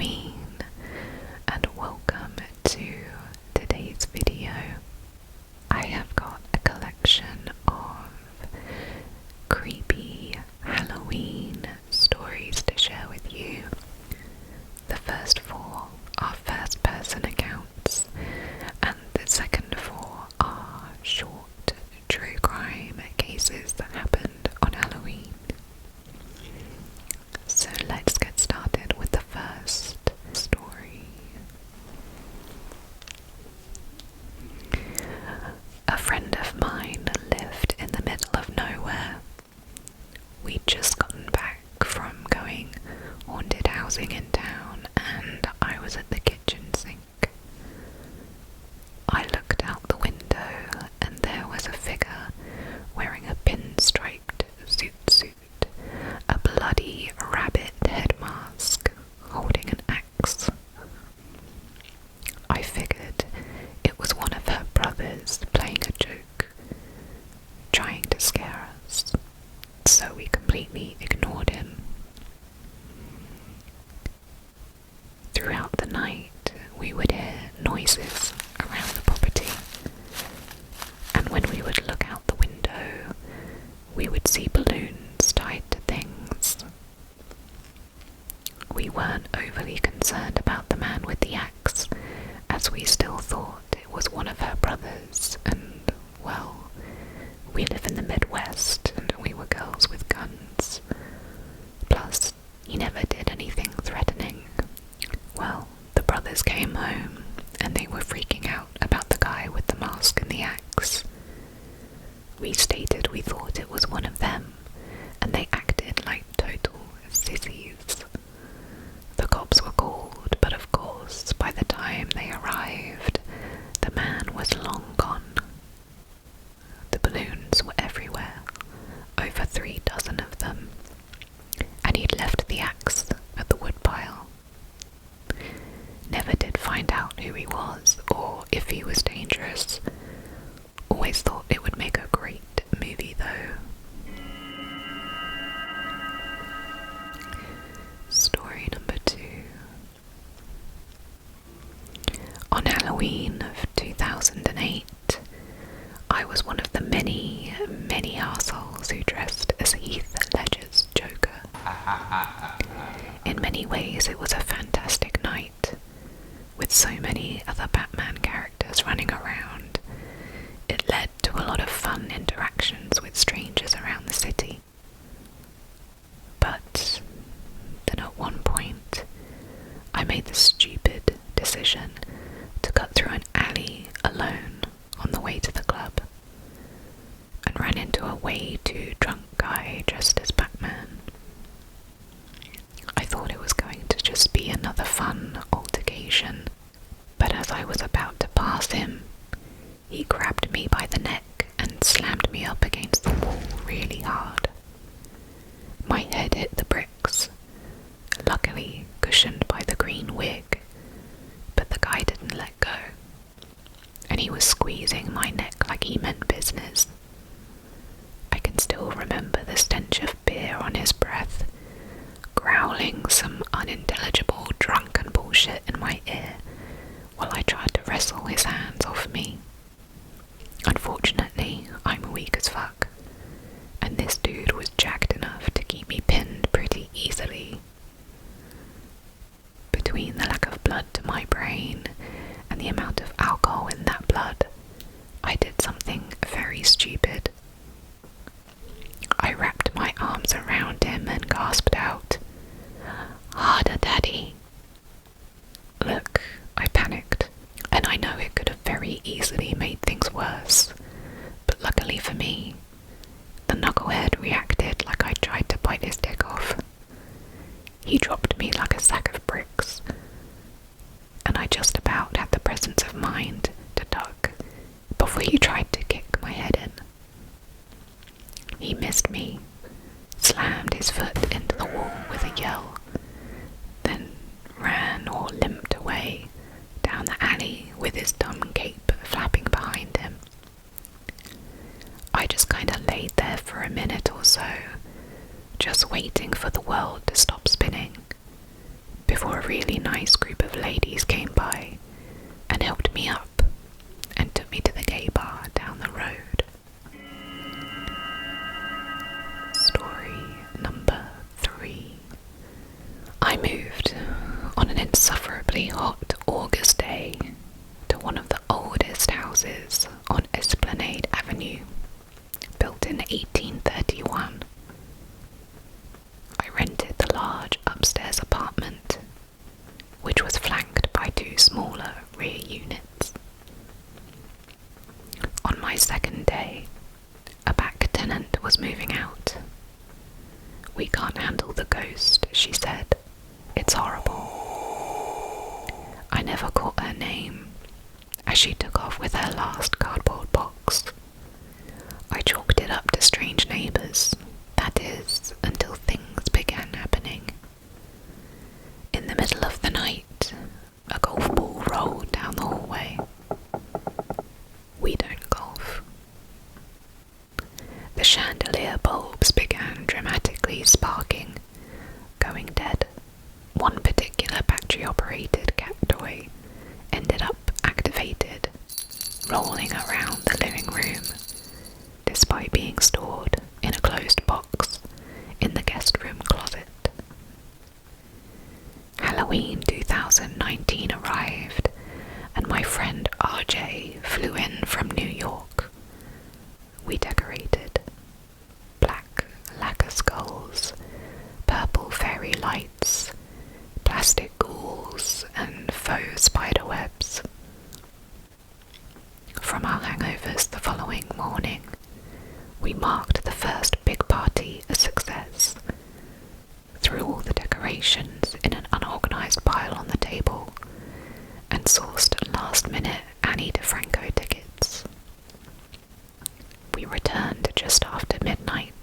Halloween, and welcome to today's video. I have got a collection of creepy Halloween stories to share with you. The first four are first-person accounts, and the second four are short true crime cases that happened on Halloween. So let's get started with the first story. A friend of mine lived in the middle of nowhere. We'd just gotten back from going haunted housing in town, and I was at the kitchen sink. I looked out the window and there was a figure wearing a pinstriped suit, a bloody rabbit head mask, holding an axe. I figured it was one of her brothers playing a joke, trying to scare us, so we completely ignored him. Throughout the night, we would hear noises around the property, and when we would look out the window, we would see balloons tied to things. We weren't overly concerned about the man with the axe, as we still thought it was one of her brothers, and, well, we live in the Midwest, and we were girls with guns. Plus, he never did anything threatening. Well, the brothers came home, and they were freaking out about the guy with the mask and the axe. We stated we thought it was one of them, and they acted like total sissies. The cops were called, but of course, by the time they arrived, the man was long gone. The balloons were everywhere, over 3 dozen of them, and he'd left the axe at the woodpile. Never did find out who he was, or if he was dangerous. Always thought it would make a great movie though. Story number 2. On Halloween of 2008, I was one of the many arseholes who dressed as Heath Ledger's Joker. In many ways it was a fantastic night, with so many other Batman characters running around. It led to a lot of fun interactions with strangers around the city. But then at one point, I made the stupid decision to cut through an alley alone on the way to the club, and ran into a way too drunk guy dressed as Batman. I thought it was going to just be another fun altercation, but as I was about to pass him, he grabbed me by the neck and slammed me up against the wall really hard. My head hit the bricks, luckily cushioned by the green wig, but the guy didn't let go, and he was squeezing my neck like he meant business. I can still remember the stench of beer on his breath, growling some unintelligible drunken bullshit in my ear while I tried to wrestle his hands off me. Unfortunately, I'm weak as fuck, and this dude was jacked enough to keep me pinned pretty easily. Between the lack of blood to my brain and the amount of alcohol in that blood, I did something very stupid. I wrapped my arms around him and gasped out, "Harder, Daddy." Look, I panicked, and I know it could have very easily made things worse, but luckily for me, the knucklehead reacted like I tried to bite his dick off. He dropped me like a sack of bricks, and I just about had the presence of mind to duck before he tried to kick my head in. He missed me, slammed his foot into the wall with a yell, then ran or limped away down the alley with his dumb cape flapping behind him. I just kinda laid there for a minute or so, just waiting for the world to stop spinning, before a really nice group of ladies came by and helped me up and took me to the gay bar down the road. Story number 3. I moved on an insufferably hot August day to one of the oldest houses on Esplanade Avenue, built in 1831. I rented the large upstairs apartment, which was flanked by 2 smaller rear units. On my second day, a back tenant was moving out. "We can't handle the ghost," she said. "It's horrible." I never caught her name, as she took off with her last cardboard box. I chalked it up to strange neighbours, that is, until things began happening. In the middle of the night, a golf ball rolled down the hallway. We don't golf. The chandelier bulbs began dramatically sparking, going dead. One particular battery-operated cat toy ended up activated, rolling around the living room, despite being stored in a closed box in the guest room closet. Halloween 2019 arrived, and my friend RJ flew in from New York. We decorated. Black lacquer skulls, purple fairy lights, plastic ghouls, and faux spider webs. From our hangovers the following morning, we marked the first big party a success. Threw all the decorations in an unorganized pile on the table and sourced last-minute Annie DeFranco tickets. We returned just after midnight.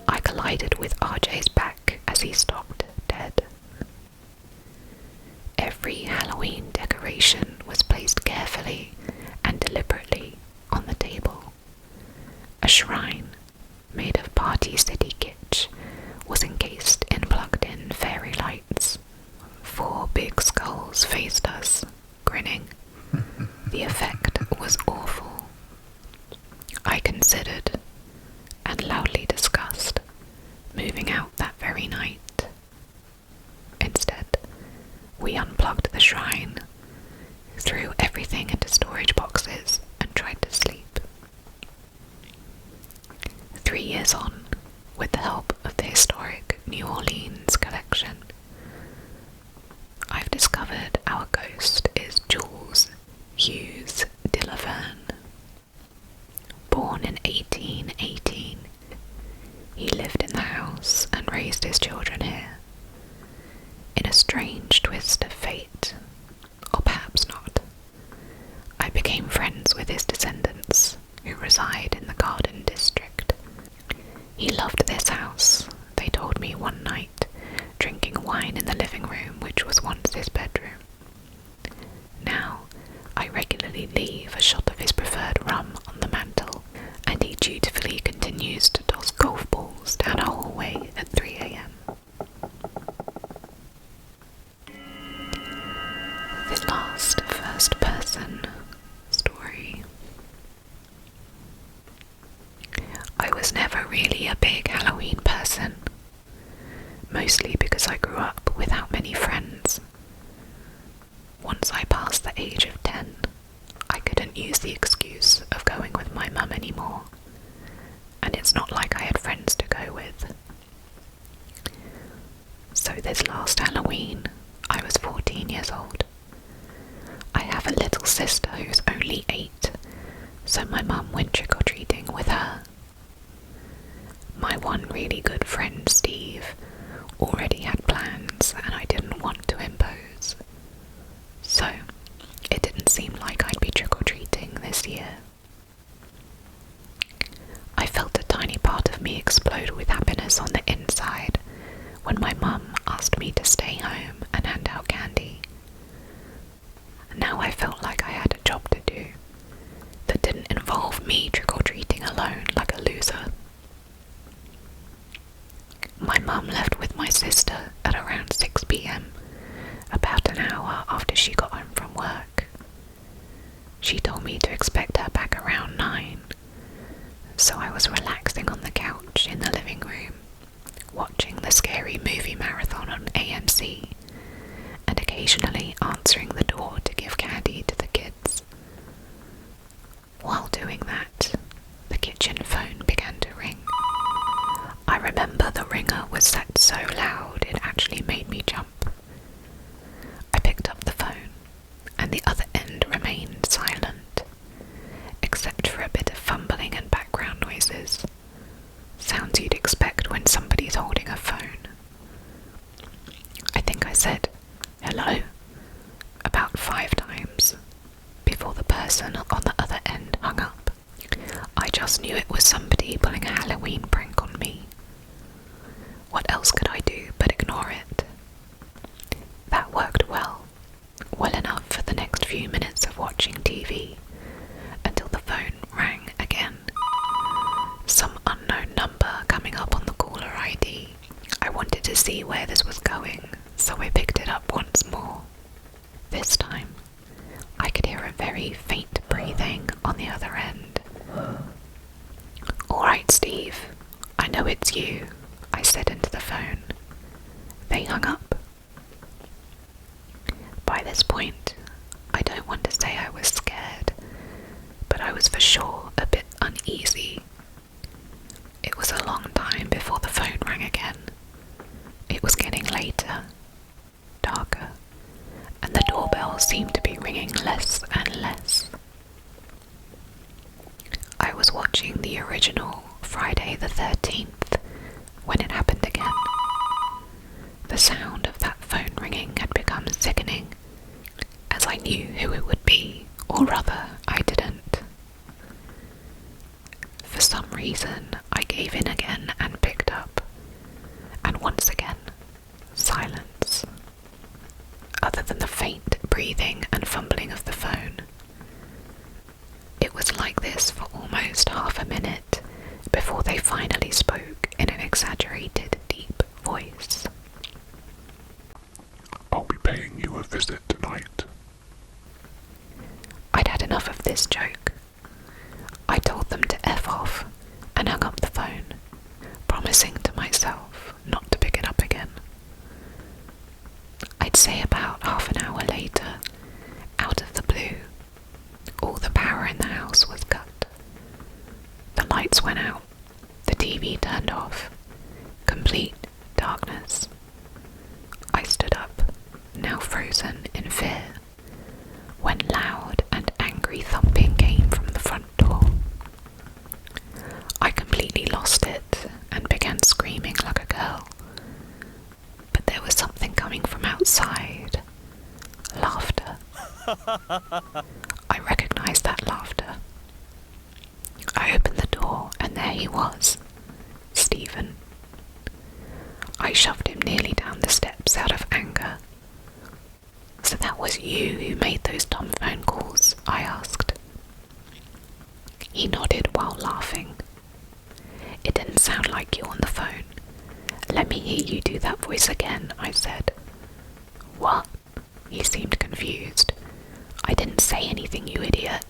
I collided with RJ's back as he stopped dead. Every Halloween decoration was placed carefully and deliberately on the table. A shrine, made of Party City kitsch, was encased in plugged-in fairy lights. 4 big skulls faced us, grinning. The effect was awful. I considered, and loudly discussed, moving out that very night. Instead, we unplugged the shrine, threw everything into storage boxes, and tried to sleep. 3 years on, with the help of the historic New Orleans collection, I've discovered our ghost is Jules Hughes de Laverne. Born in 1818, he lived in the house and raised his children here. In a strange twist of fate, or perhaps not, I became friends with his descendants, who reside in the Garden District. He loved this house, they told me one night, drinking wine in the living room which was once his bedroom. Now, I regularly leave a shot of his preferred rum on the mantel, and he dutifully continues to toss golf balls down a hallway at 3 a.m. The last first-person story. I was never really a big Halloween person, mostly because I grew up without many friends. Once I passed the age of 10, I couldn't use the excuse of going with my mum anymore, and it's not like I had friends to go with. So this last Halloween, I was 14 years old. I have a little sister who's only 8, so my mum went trick-or-treating with her. My one really good friend, Steve, already had plans and I didn't want to impose. So, it didn't seem like I'd be trick-or-treating this year. I felt a tiny part of me explode with happiness on the inside when my mum asked me to stay home and hand out candy. Now I felt like I had a job to do that didn't involve me trick-or-treating alone like a loser. My mum left with my sister at around 6 p.m. about an hour after she got home from work. She told me to expect her back around 9, so I was relaxing on the couch in the living room, watching the scary movie marathon on AMC, and occasionally answering the door to give candy to the kids. While doing that, the kitchen phone began to ring. I remember the ringer was set so loud it actually made me jump. I picked up the phone, and the other end remained silent, except for a bit of fumbling and background noises, sounds you'd expect when somebody's holding a phone. I think I said, "Hello," about 5 times, before the person on the other end hung up. I just knew it was somebody pulling a Halloween prank on me. What else could I do but ignore it? That worked well enough for the next few minutes of watching TV, until the phone rang again. Some unknown number coming up on the caller ID. I wanted to see where this was going, so I picked it up once more. This time, I could hear a very faint breathing on the other end. "Alright, Steve, I know it's you," I said into the phone. They hung up. By this point, I don't want to say I was scared, but I was for sure a bit uneasy. It was a long time before the phone rang again. It was getting later, darker, and the doorbell seemed to be ringing less and less. I was watching the original Friday the 13th when it happened again. The sound of that phone ringing had become sickening, as I knew who it would be, or rather, I didn't. For some reason, I gave in again and picked up, and once again, silence. Other than the faint breathing and fumbling of the phone. It was like this for almost half a minute before they finally spoke in an exaggerated, deep voice. "I'll be paying you a visit tonight." I'd had enough of this joke. I told them to F off and hung up the phone, promising to myself not to pick it up again. I'd say about half an hour later, out of the blue, all the power in the house was cut. The lights went out, the TV turned off, complete darkness. I stood up, now frozen in fear, when loud and angry thumping came from the front door. I completely lost it and began screaming like a girl. But there was something coming from outside. Laughter. I recognized that laughter. I opened the door and there he was, Stephen. I shoved him nearly down the steps out of anger. "So that was you who made those dumb phone calls?" I asked. He nodded while laughing. "It didn't sound like you on the phone. Let me hear you do that voice again," I said. "What?" He seemed confused. "I didn't say anything, you idiot.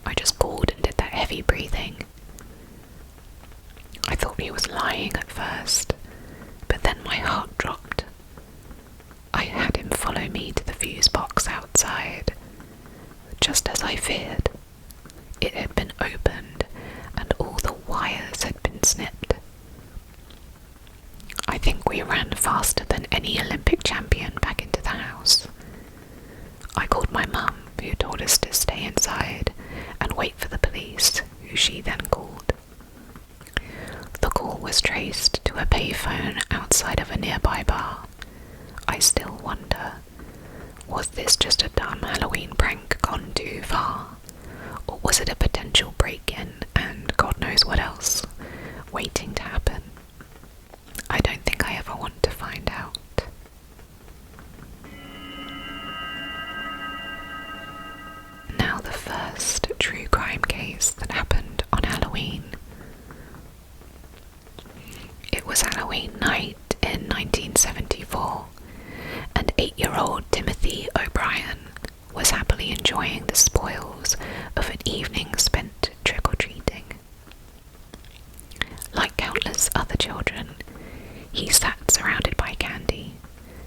I just called and did that heavy breathing." I thought he was lying at first, but then my heart dropped. I had him follow me to the fuse box outside. Just as I feared, it had been opened and all the wires had been snipped. I think we ran faster than any Olympic champion back into the house. I called my mum, who told us to stay inside and wait for the police, who she then called. The call was traced to a payphone outside of a nearby bar. I still wonder, was this just a dumb Halloween prank gone too far? Or was it a potential break-in and God knows what else waiting to happen? I don't think I ever want to find out. Now the first true crime case that happened on Halloween. It was Halloween night in 1974, and 8-year-old Timothy O'Brien was happily enjoying the spoils of an evening spent trick-or-treating. Like countless other children, he sat surrounded by candy,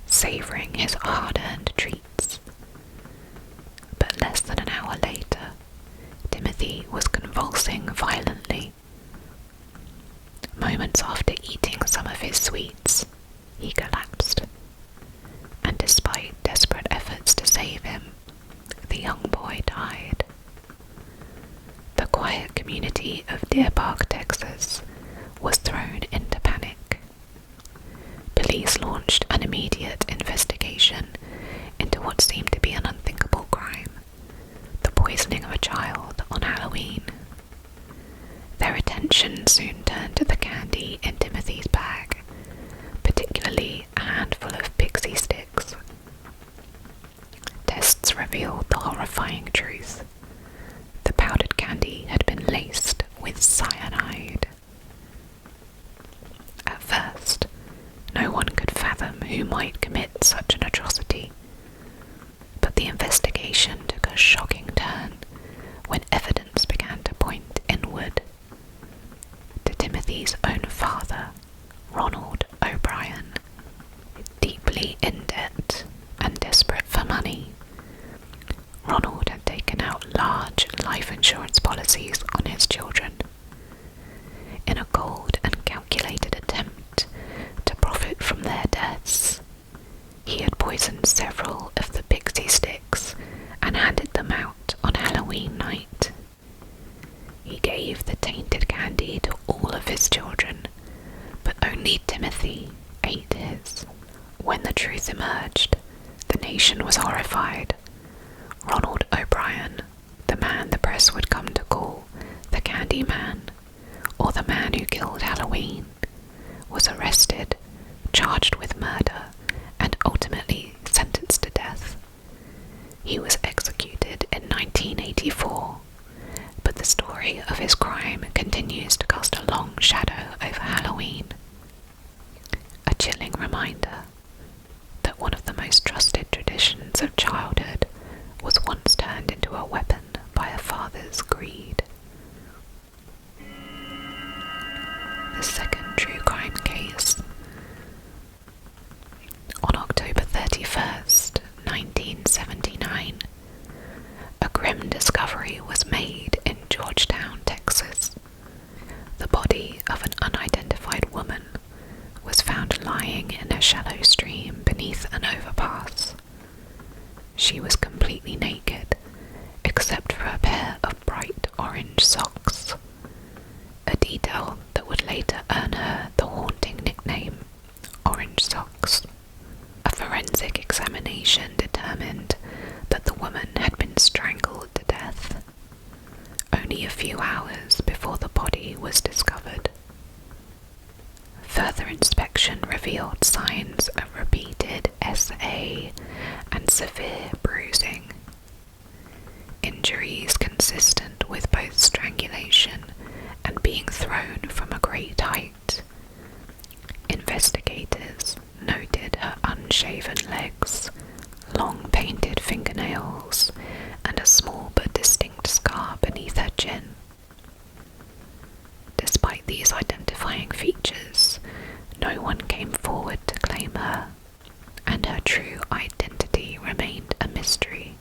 savouring his hard-earned treats. But less than an hour later, Timothy was convulsing violently. Moments after eating some of his sweets, he collapsed, and despite desperate efforts to save him, the young boy died. The quiet community of Deer Park, Texas, was thrown into panic. Police launched an immediate investigation into what seemed to be an unthinkable crime, the poisoning of a child on Halloween. Their attention soon turned to the candy in Timothy's bag, particularly a handful of pixie sticks. Tests revealed the horrifying truth. The powdered candy had been laced with cyanide. At first, no one could fathom who might commit such an atrocity, but the investigation took a shocking turn when evidence began to point inward to Timothy's own father, Ronald O'Brien. Deeply in debt and desperate for money, Ronald had taken out large life insurance policies on his children. In a cold and calculated attempt to profit from their deaths, he had poisoned several of the pixie sticks and handed them out on Halloween night. He gave the tainted candy to all of his children, but only Timothy ate his. When the truth emerged, the nation was horrified. Ronald O'Brien, the man the press would come to call the Candy Man, or the man who killed Halloween, was arrested, charged with murder, and ultimately sentenced to death. He was executed in 1984, but the story of his crime continues to cast a long shadow over Halloween. A chilling reminder that one of the most trusted traditions of childhood was once turned into a weapon by a father's greed. The second true crime case. On October 31st, 1979, a grim discovery was made in Georgetown, Texas. The body of an unidentified woman was found lying in a shallow stream beneath an overpass. She was completely naked, except for a pair of bright orange socks, a detail that would later earn her the haunting nickname, Orange Socks. A forensic examination determined that the woman had been strangled to death, only a few hours before the body was discovered. Further inspection revealed signs of repeated SA and severe bruising. Injuries consistent with both strangulation and being thrown from a great height. Investigators noted her unshaven legs, long painted fingernails, and a small but distinct scar beneath her chin. Despite these identifying features, no one came forward to claim her, and her true identity remained a mystery.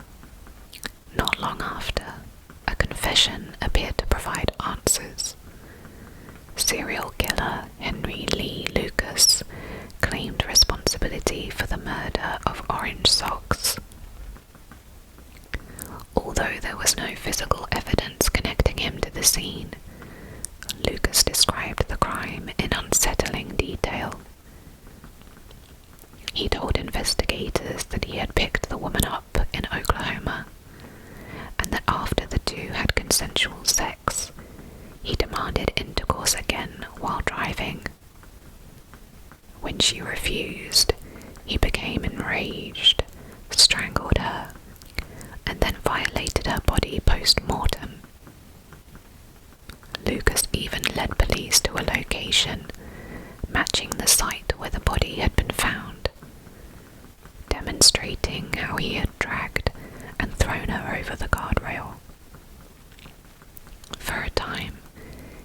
Not long after, a confession appeared to provide answers. Serial killer Henry Lee Lucas claimed responsibility for the murder of Orange Socks. Although there was no physical evidence connecting him to the scene, Lucas described the crime in unsettling detail. He told investigators that he had picked the woman up in Oklahoma, and that after the two had consensual sex, he demanded intercourse again while driving. When she refused, he became enraged, strangled her, and then violated her body post-mortem. Lucas even led police to a location matching the site where the body had been found, demonstrating demonstrating how he had dragged and thrown her over the guardrail. For a time,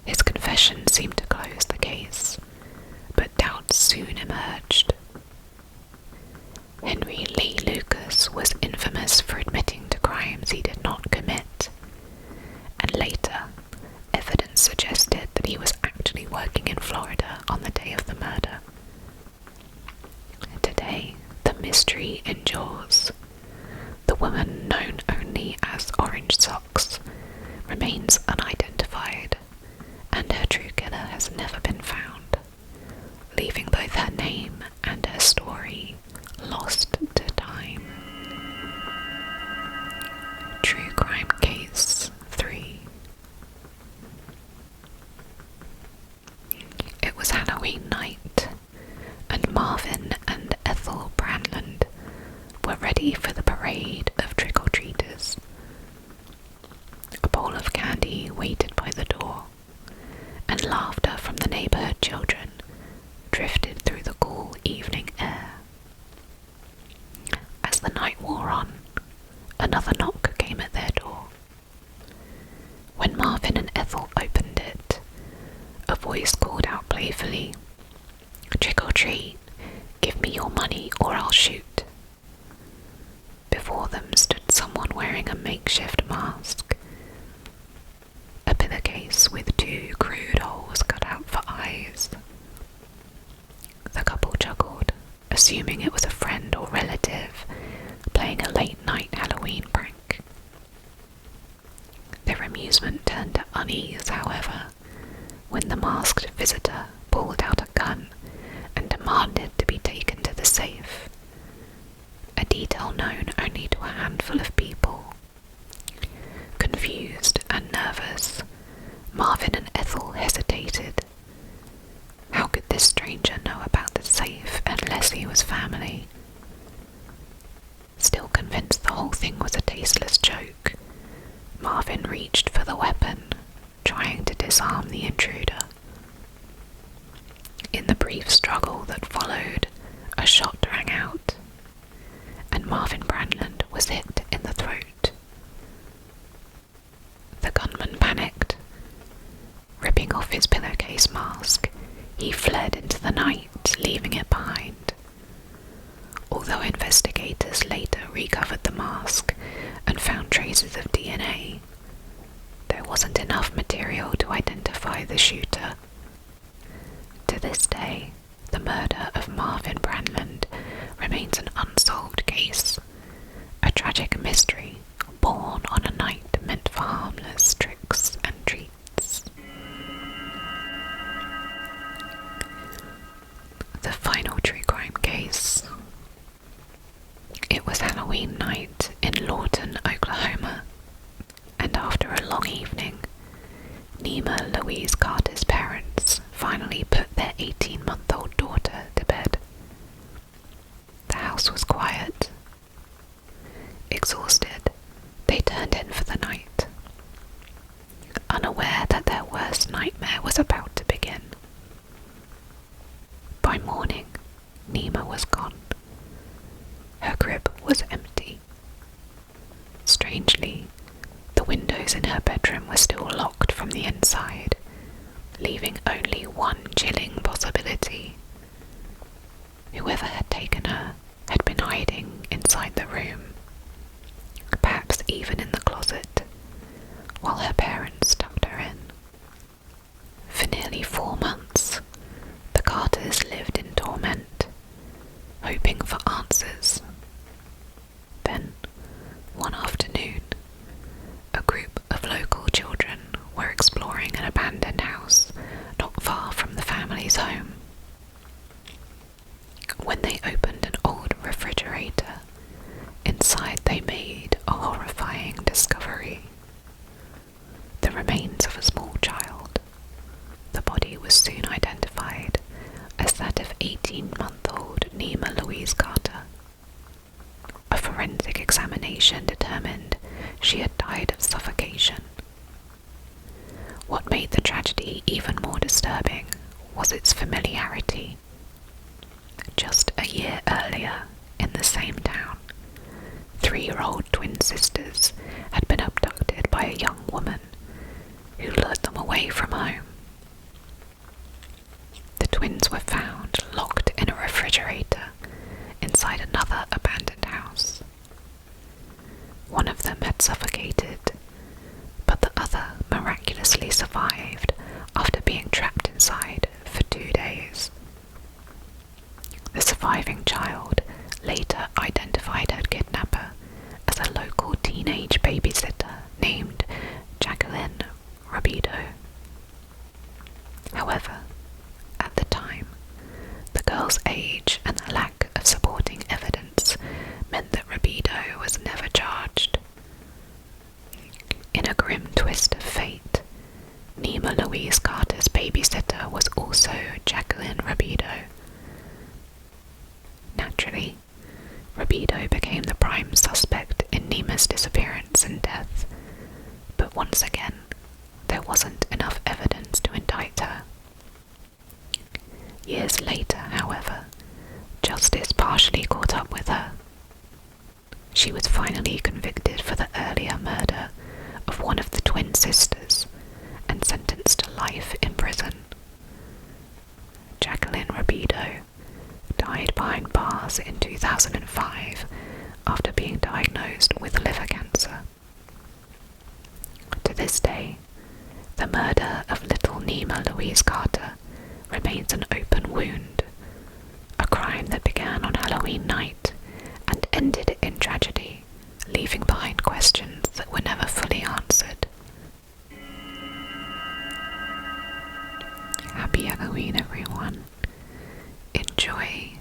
his confession seemed to close the case, but doubts soon emerged. Henry Lee Lucas was infamous for admitting to crimes he did not commit, and later, evidence suggested that he was actually working in Florida on the day of the murder. Today, the mystery endures. The woman known only as Orange Socks remains unidentified, and her true killer has never been found, leaving both her name and her story lost to time. True Crime Case 3. It was Halloween night, and Marvin and Ethel Branland were ready for the parade of trick-or-treaters. A bowl of candy waited by the door, and laughter from the neighborhood children drifted through the cool evening air. As the night wore on, another knock came at their door. When Marvin and Ethel opened it, a voice called out playfully, "Trick or treat, give me your money or I'll shoot." Before them stood someone wearing a makeshift mask, a pillowcase with 2 crude holes cut out for eyes. The couple chuckled, assuming it was a friend or relative playing a late-night Halloween prank. Their amusement turned to unease, however, when the masked visitor pulled out a gun and demanded to be taken to the safe, a detail known only to a handful of people. Confused and nervous, Marvin and Ethel hesitated. How could this stranger know about the safe unless he was family? Still convinced the whole thing was a tasteless joke, Marvin reached for the weapon, trying to disarm the intruder. In the brief struggle that followed, a shot rang out, and Marvin Branland was hit in the throat. The gunman panicked. Ripping off his pillowcase mask, he fled into the night, leaving it behind. Although investigators later recovered the mask and found traces of DNA, there wasn't enough material to identify the shooter. To this day, the murder of Marvin Branland remains an unsolved case, a tragic mystery born on a night meant for harmless tricks and treats. The final true crime case. It was Halloween night in Lawton, Oklahoma, and after a long evening, Nema Louise Carter's parents finally put their 18-month-old daughter to bed. The house was quiet. Exhausted, they turned in for the night, unaware that their worst nightmare was about to begin. By morning, Nema was gone. Her crib was empty. Strangely, the windows in her bedroom were still locked from the inside, leaving only one chilling possibility. Whoever had taken her had been hiding inside the room, perhaps even in the closet, while her parents tucked her in. For nearly 4 months, the Carters lived in torment, hoping for answers. Then, one afternoon, a group of local children were exploring an abandoned house not far from the family's home. When they opened an old refrigerator, inside they made a horrifying discovery. The remains of a small child. The body was soon identified as that of 18-month-old Nema Louise Carter. A forensic examination determined she had died of suffocation. What made the tragedy even more disturbing was its familiarity. Just a year earlier, in the same town, away from home. The twins were found locked in a refrigerator inside another abandoned house. One of them had suffocated, but the other miraculously survived after being trapped inside for 2 days. The surviving child later identified her kidnapper as a local teenage babysitter named Jacqueline Rabideau. However, at the time, the girl's age and the lack of supporting evidence meant that Rabideau was never charged. In a grim twist of fate, Nima Louise Carter's babysitter was also Jacqueline Rabideau. Naturally, Rabideau became the prime suspect in Nima's disappearance and death, but once again, there wasn't enough evidence to indict her. Years later, however, justice partially caught up with her. She was finally convicted for the earlier murder of one of the twin sisters and sentenced to life in prison. Jacqueline Rabideau died behind bars in 2005 after being diagnosed with liver cancer. To this day, the murder of little Nima Louise Carter remains an open wound, a crime that began on Halloween night and ended in tragedy, leaving behind questions that were never fully answered. Happy Halloween, everyone. Enjoy